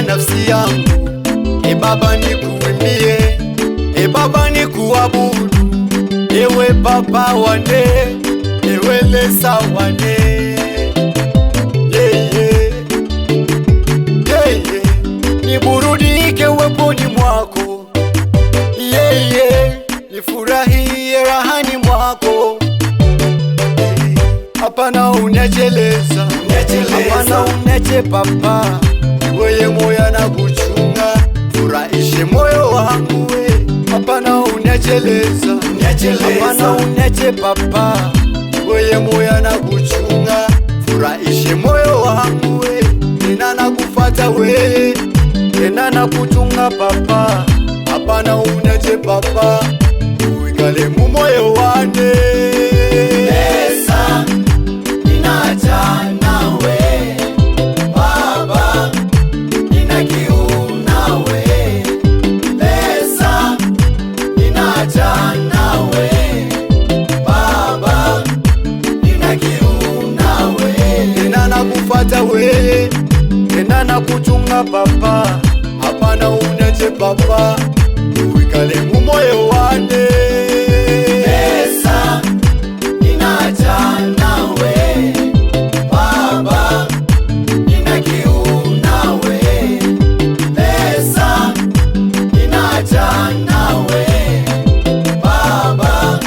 ya nafsi yangu. E Baba nikuimbie, e Baba nikuabudu, ewe Baba wane, ewe Lesa wane. Yeah, yeah. Yeah, yeah. Niburudike uweponi mwako, yeah, yeah. Nifurahie rahani mwako, hapana unajeleza, hapana unache Baba, weye moyo na kuchunga, furahishe moyo wangu we, hapana unajeleza, hapana unache Baba, weye moyo na kuchunga, furahishe moyo wangu we, tena nakufuata we, tena nakuchunga Baba, hapana unache Baba, uikale mu moyo wane. Lesa, ninaja nawe Baba, nina kiu nawe. Lesa, ninaja nawe Baba, nina kiu nawe. Tena nakufuata we, tena nakuchunga Baba, hapana unache Baba, uikale mu moyo wane. Lesa, ninaja nawe Baba, nina kiu nawe. Lesa, ninaja nawe Baba,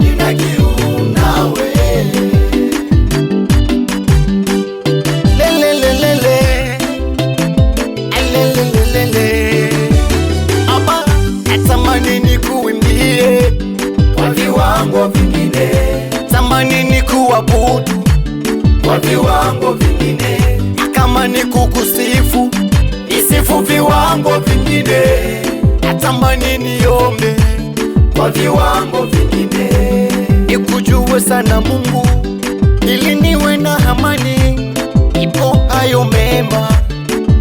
nina kiu nawe. Lelelelele, alelelelele, Baba natamani nikuimbie Kwa viwango vingine, tamani nikuabudu kwa viwango vingine, kama nikukusifu, isifu viwango vingine, natamani niombe kwa viwango vingine, nikujue sana Mungu, ili niwe na amani. Ipo hayo mema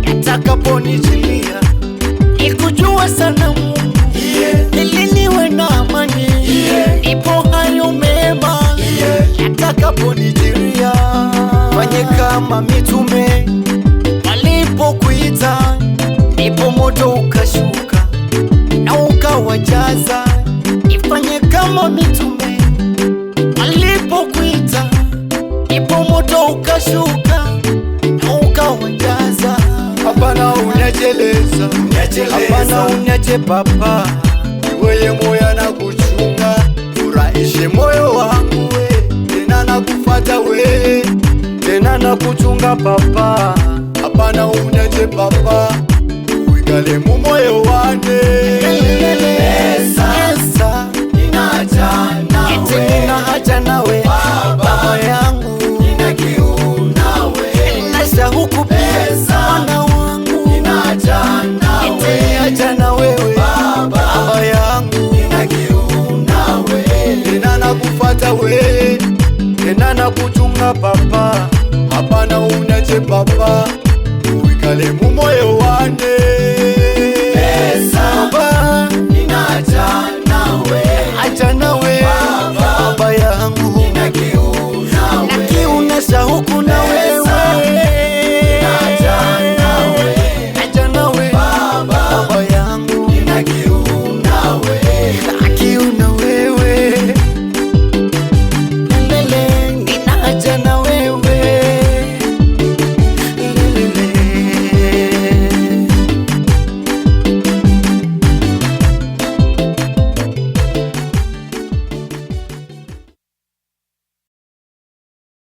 yatakaponijilia, nikujue sana Mungu, ili niwe na amani. Ipo hayo mema yatakaponijilia, fanye kama mitume walipokuita, ndipo moto ukashuka na ukawajaza. Ifanye kama mitume walipokuita, ndipo moto ukashuka na ukawajaza. Hapana unajeleza, hapana unache Baba, weye moyo na kuchunga, furahishe moyo wangu we, tena nakufuata we, tena nakuchunga Baba, hapana unache Baba, uikale mu moyo wane. Lesa, ninaja nawe eti nina haja nawe Baba yangu, nina kiu nawe. nasha huku pia Lesa, Bwana wangu, ninaja nawe eti haja na wewe Baba yangu, nina kiu nawe. tena nakufuata we, tena nakuchunga Baba, hapana unache Baba, uikale mu moyo wane. Lesa, Baba ninaja nawe haja na